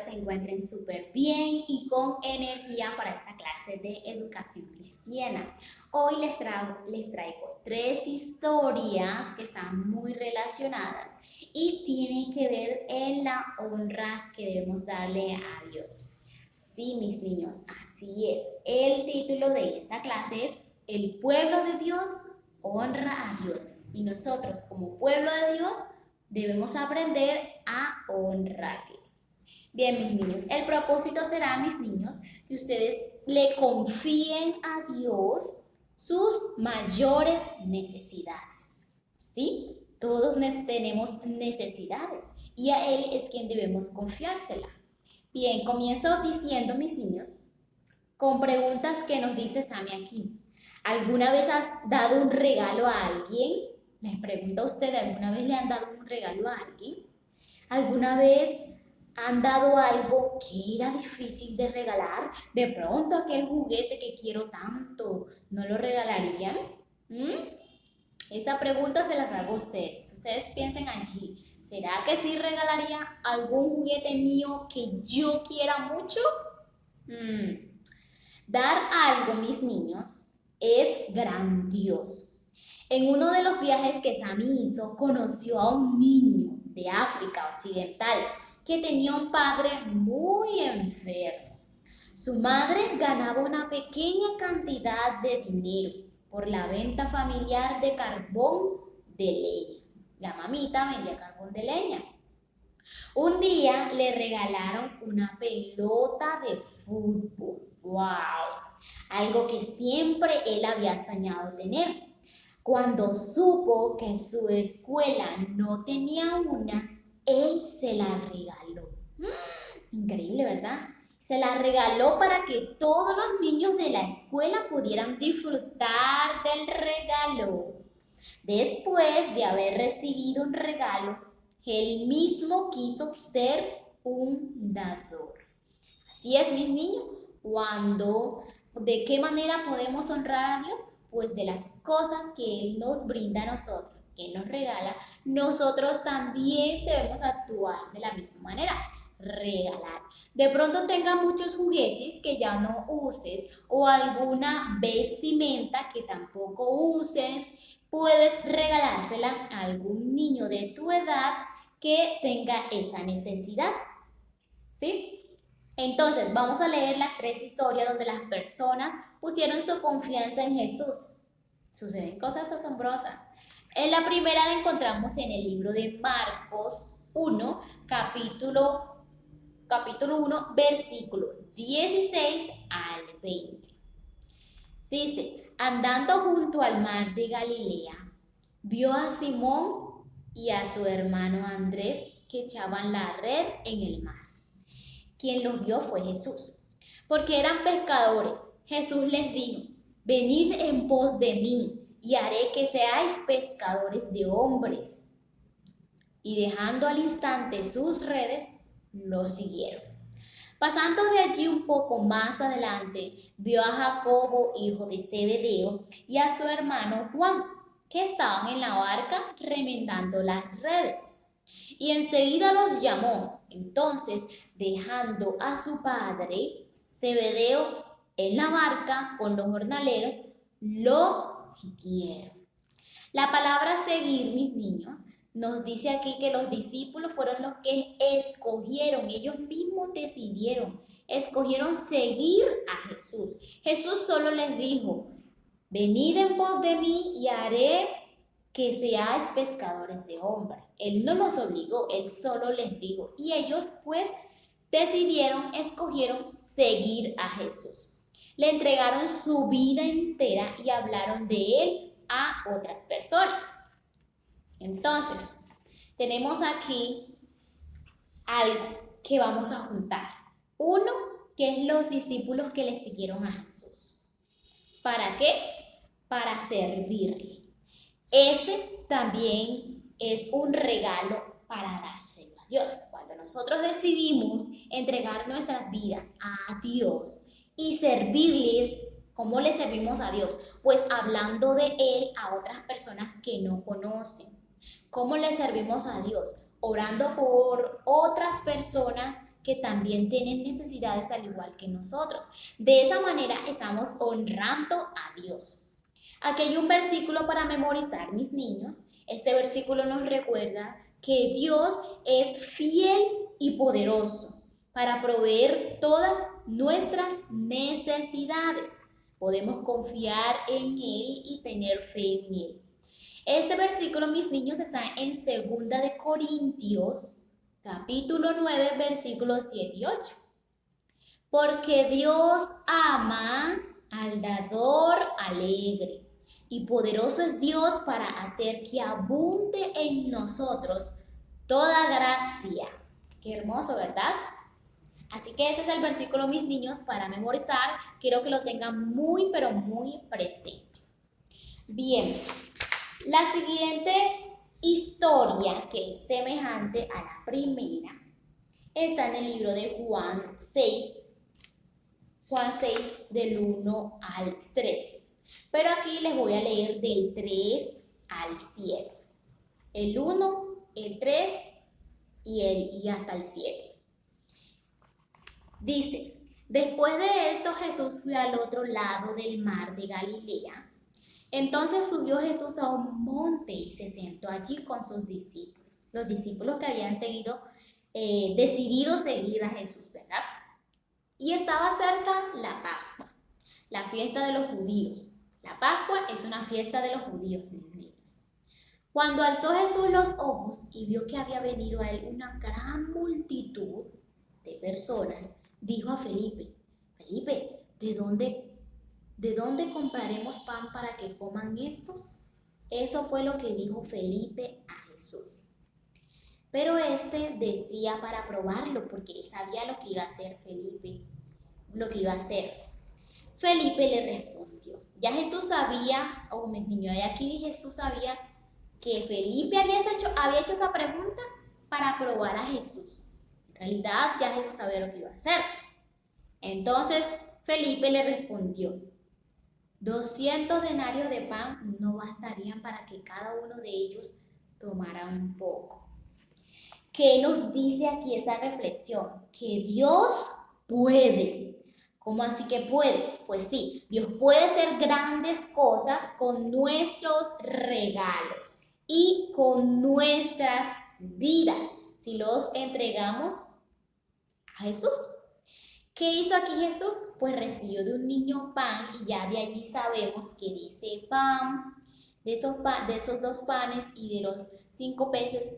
se encuentren súper bien y con energía para esta clase de educación cristiana. Hoy les traigo 3 historias que están muy relacionadas y tienen que ver en la honra que debemos darle a Dios. Sí, mis niños, así es. El título de esta clase es El pueblo de Dios honra a Dios. Y nosotros, como pueblo de Dios, debemos aprender a honrarle. Bien, mis niños, el propósito será, mis niños, que ustedes le confíen a Dios sus mayores necesidades. ¿Sí? Todos tenemos necesidades y a Él es quien debemos confiársela. Bien, comienzo diciendo, mis niños, con preguntas que nos dice Sammy aquí. ¿Alguna vez has dado un regalo a alguien? Les pregunto a usted, ¿alguna vez le han dado un regalo a alguien? ¿Alguna vez han dado algo que era difícil de regalar? De pronto aquel juguete que quiero tanto, ¿no lo regalarían? Esa pregunta se las hago a ustedes. Ustedes piensen allí. ¿Será que sí regalaría algún juguete mío que yo quiera mucho? Dar algo, mis niños, es grandioso. En uno de los viajes que Sammy hizo, conoció a un niño de África Occidental que tenía un padre muy enfermo. Su madre ganaba una pequeña cantidad de dinero por la venta familiar de carbón de leña. La mamita vendía carbón de leña. Un día le regalaron una pelota de fútbol. ¡Wow! Algo que siempre él había soñado tener. Cuando supo que su escuela no tenía una, él se la regaló. Increíble, ¿verdad? Se la regaló para que todos los niños de la escuela pudieran disfrutar del regalo. Después de haber recibido un regalo, él mismo quiso ser un dador. Así es, mis niños. ¿De qué manera podemos honrar a Dios? Pues de las cosas que Él nos brinda a nosotros, que Él nos regala, nosotros también debemos actuar de la misma manera, regalar. De pronto tenga muchos juguetes que ya no uses o alguna vestimenta que tampoco uses, puedes regalársela a algún niño de tu edad que tenga esa necesidad. ¿Sí? Entonces, vamos a leer las 3 historias donde las personas pusieron su confianza en Jesús. Suceden cosas asombrosas. En la primera la encontramos en el libro de Marcos 1, capítulo 1, versículo 16 al 20. Dice, andando junto al mar de Galilea, vio a Simón y a su hermano Andrés que echaban la red en el mar. Quien los vio fue Jesús, porque eran pescadores. Jesús les dijo, venid en pos de mí y haré que seáis pescadores de hombres. Y dejando al instante sus redes, los siguieron. Pasando de allí un poco más adelante, vio a Jacobo, hijo de Zebedeo, y a su hermano Juan, que estaban en la barca remendando las redes. Y enseguida los llamó. Entonces, dejando a su padre, Zebedeo, en la barca con los jornaleros, lo siguieron. La palabra seguir, mis niños, nos dice aquí que los discípulos fueron los que escogieron, ellos mismos decidieron, escogieron seguir a Jesús. Jesús solo les dijo, venid en pos de mí y haré que seáis pescadores de hombres. Él no los obligó, Él solo les dijo. Y ellos pues escogieron seguir a Jesús. Le entregaron su vida entera y hablaron de Él a otras personas. Entonces, tenemos aquí algo que vamos a juntar. Uno, que es los discípulos que le siguieron a Jesús. ¿Para qué? Para servirle. Ese también es un regalo para dárselo a Dios. Cuando nosotros decidimos entregar nuestras vidas a Dios y servirles, ¿cómo le servimos a Dios? Pues hablando de Él a otras personas que no conocen. ¿Cómo le servimos a Dios? orando por otras personas que también tienen necesidades al igual que nosotros. De esa manera estamos honrando a Dios. Aquí hay un versículo para memorizar, mis niños. Este versículo nos recuerda que Dios es fiel y poderoso para proveer todas nuestras necesidades. Podemos confiar en Él y tener fe en Él. Este versículo, mis niños, está en 2 de Corintios, capítulo 9, versículos 7 y 8. Porque Dios ama al dador alegre, y poderoso es Dios para hacer que abunde en nosotros toda gracia. Qué hermoso, ¿verdad? Así que ese es el versículo, mis niños, para memorizar. Quiero que lo tengan muy, pero muy presente. Bien, la siguiente historia, que es semejante a la primera, está en el libro de Juan 6, del 1 al 3. Pero aquí les voy a leer del 3 al 7. El 1, el 3 y hasta el 7. Dice, después de esto Jesús fue al otro lado del mar de Galilea. Entonces subió Jesús a un monte y se sentó allí con sus discípulos. Los discípulos que habían decidido seguir a Jesús, ¿verdad? Y estaba cerca la Pascua, la fiesta de los judíos. La Pascua es una fiesta de los judíos, mis niños. Cuando alzó Jesús los ojos y vio que había venido a él una gran multitud de personas, dijo a Felipe, Felipe, ¿de dónde compraremos pan para que coman estos? Eso fue lo que dijo Felipe a Jesús. Pero este decía para probarlo, porque él sabía lo que iba a hacer Felipe, lo que iba a hacer. Felipe le respondió. Ya Jesús sabía, mis niños, y aquí Jesús sabía que Felipe había hecho esa pregunta para probar a Jesús. En realidad ya Jesús sabía lo que iba a hacer. Entonces Felipe le respondió, 200 denarios de pan no bastarían para que cada uno de ellos tomara un poco. ¿Qué nos dice aquí esa reflexión? Que Dios puede. ¿Cómo así que puede? Pues sí, Dios puede hacer grandes cosas con nuestros regalos y con nuestras vidas, si los entregamos a Jesús. ¿Qué hizo aquí Jesús? Pues recibió de un niño pan, y ya de allí sabemos que de ese pan, de esos 2 panes y de los 5 peces,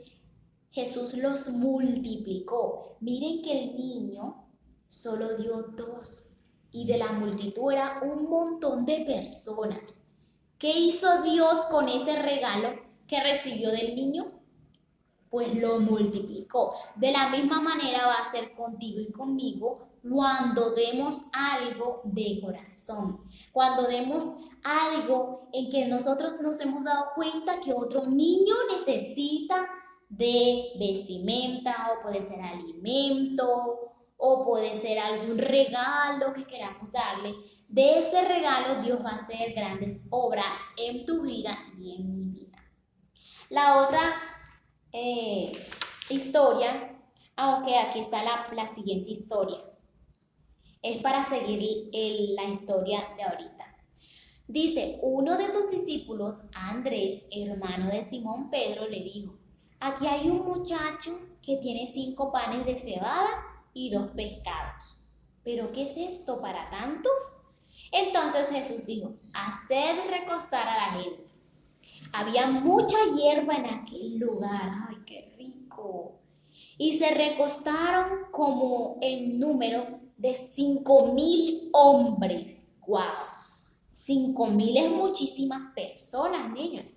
Jesús los multiplicó. Miren que el niño solo dio 2 y de la multitud era un montón de personas. ¿Qué hizo Dios con ese regalo que recibió del niño? Pues lo multiplicó. De la misma manera va a ser contigo y conmigo cuando demos algo de corazón, cuando demos algo en que nosotros nos hemos dado cuenta que otro niño necesita de vestimenta, o puede ser alimento, o puede ser algún regalo que queramos darles. De ese regalo Dios va a hacer grandes obras en tu vida y en mi vida. La otra historia, aunque aquí está la siguiente historia, es para seguir la historia de ahorita. Dice, uno de sus discípulos, Andrés, hermano de Simón Pedro, le dijo, aquí hay un muchacho que tiene 5 panes de cebada y 2 pescados. ¿Pero qué es esto para tantos? Entonces Jesús dijo, haced recostar a la gente. Había mucha hierba en aquel lugar. ¡Ay, qué rico! Y se recostaron como en número de 5,000 hombres. ¡Wow! 5,000 es muchísimas personas, niños.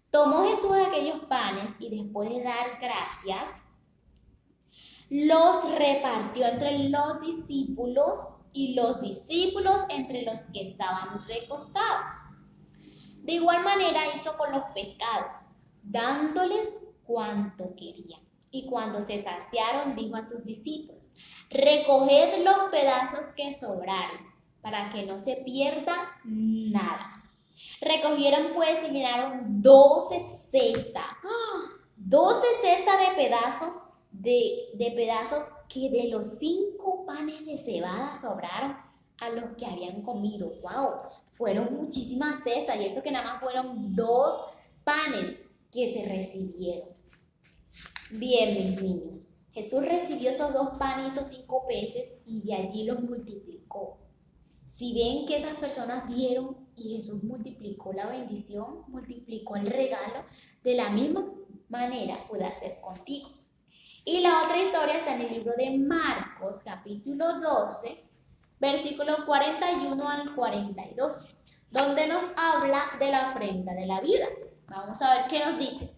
Tomó Jesús aquellos panes y después de dar gracias, los repartió entre los discípulos y los discípulos entre los que estaban recostados. De igual manera hizo con los pescados, dándoles cuanto querían. Y cuando se saciaron, dijo a sus discípulos, recoged los pedazos que sobraron, para que no se pierda nada. Recogieron pues y llenaron 12 cestas. 12 cestas de pedazos que de los 5 panes de cebada sobraron a los que habían comido. ¡Wow! Fueron muchísimas cestas y eso que nada más fueron 2 panes que se recibieron. Bien, mis niños, Jesús recibió esos 2 panes y esos 5 peces y de allí los multiplicó. Si ven que esas personas dieron y Jesús multiplicó la bendición, multiplicó el regalo, de la misma manera puede hacer contigo. Y la otra historia está en el libro de Marcos, capítulo 12, versículo 41 al 42, donde nos habla de la ofrenda de la viuda. Vamos a ver qué nos dice.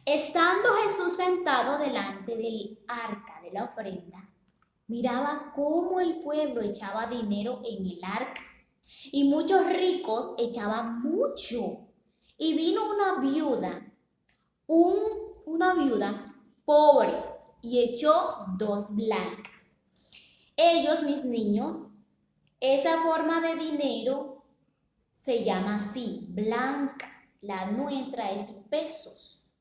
Estando Jesús sentado delante del arca de la ofrenda, miraba cómo el pueblo echaba dinero en el arca y muchos ricos echaban mucho. Y vino una viuda pobre y echó 2 blancas. Ellos, mis niños, esa forma de dinero se llama así, blancas. La nuestra es pesos.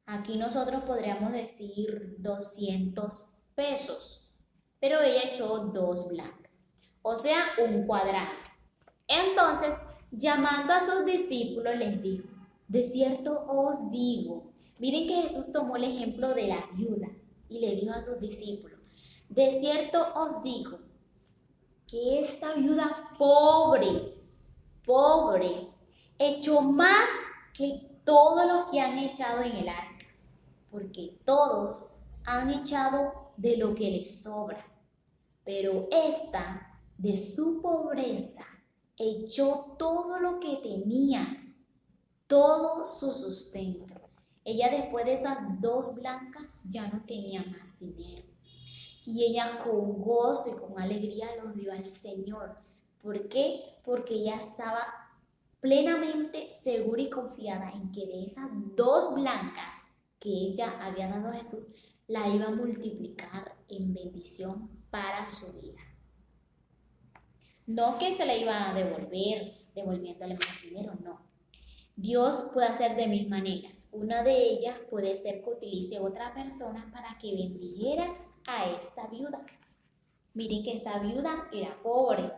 Aquí nosotros podríamos decir 200 pesos, pero ella echó 2 blancas, o sea, un cuadrante. Entonces, llamando a sus discípulos, les dijo, de cierto os digo, miren que Jesús tomó el ejemplo de la viuda y le dijo a sus discípulos, de cierto os digo, que esta viuda pobre, echó más que todos los que han echado en el arca, porque todos han echado de lo que les sobra, pero esta de su pobreza echó todo lo que tenía, todo su sustento. Ella después de esas 2 blancas ya no tenía más dinero. Y ella con gozo y con alegría los dio al Señor. ¿Por qué? Porque ella estaba plenamente segura y confiada en que de esas 2 blancas que ella había dado a Jesús, la iba a multiplicar en bendición para su vida. No que se la iba a devolver, devolviéndole más dinero, no. Dios puede hacer de 1000 maneras. Una de ellas puede ser que utilice otra persona para que bendijera a esta viuda. Miren que esta viuda era pobre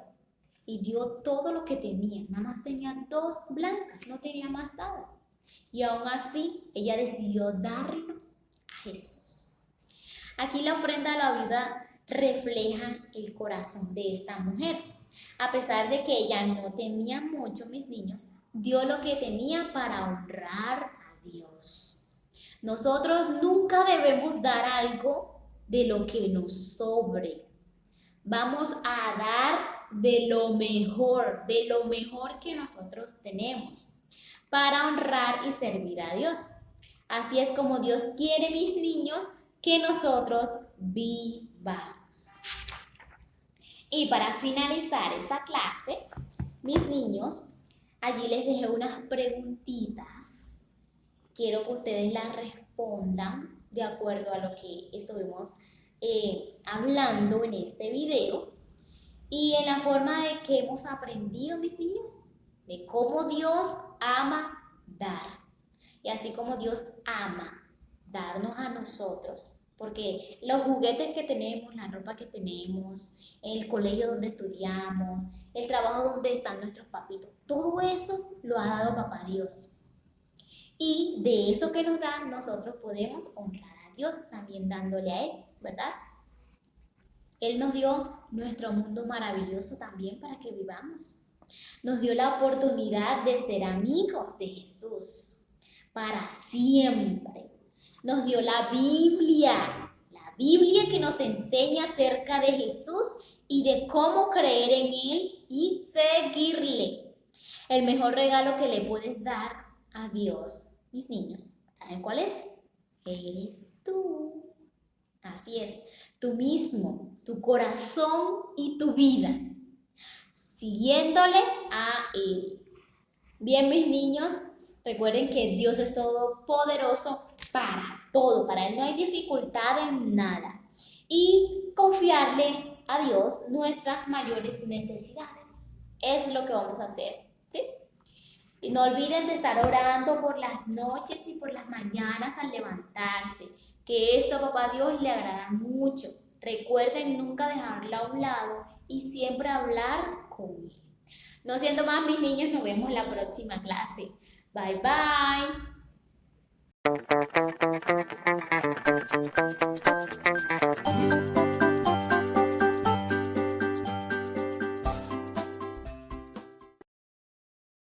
y dio todo lo que tenía. Nada más tenía 2 blancas, no tenía más nada. Y aún así, ella decidió darlo a Jesús. Aquí la ofrenda a la viuda refleja el corazón de esta mujer. A pesar de que ella no tenía mucho, mis niños, dio lo que tenía para honrar a Dios. Nosotros nunca debemos dar algo de lo que nos sobre. Vamos a dar de lo mejor que nosotros tenemos, para honrar y servir a Dios. Así es como Dios quiere, mis niños, que nosotros vivamos. Y para finalizar esta clase, mis niños, allí les dejé unas preguntitas. Quiero que ustedes las respondan de acuerdo a lo que estuvimos hablando en este video y en la forma de que hemos aprendido, mis niños, de cómo Dios ama dar. Y así como Dios ama darnos a nosotros, porque los juguetes que tenemos, la ropa que tenemos, el colegio donde estudiamos, el trabajo donde están nuestros papitos, todo eso lo ha dado Papá Dios. Y de eso que nos da, nosotros podemos honrar a Dios también dándole a Él, ¿verdad? Él nos dio nuestro mundo maravilloso también para que vivamos. Nos dio la oportunidad de ser amigos de Jesús para siempre. Nos dio la Biblia que nos enseña acerca de Jesús y de cómo creer en Él y seguirle. El mejor regalo que le puedes dar a Dios, mis niños, ¿saben cuál es? Eres tú. Así es, tú mismo, tu corazón y tu vida, siguiéndole a Él. Bien, mis niños, recuerden que Dios es todopoderoso para todo. Para Él no hay dificultad en nada. Y confiarle a Dios nuestras mayores necesidades es lo que vamos a hacer, ¿sí? Y no olviden de estar orando por las noches y por las mañanas al levantarse, que esto a Papá Dios le agrada mucho. Recuerden nunca dejarla a un lado y siempre hablar con él. No siendo más, mis niños, nos vemos en la próxima clase. Bye bye.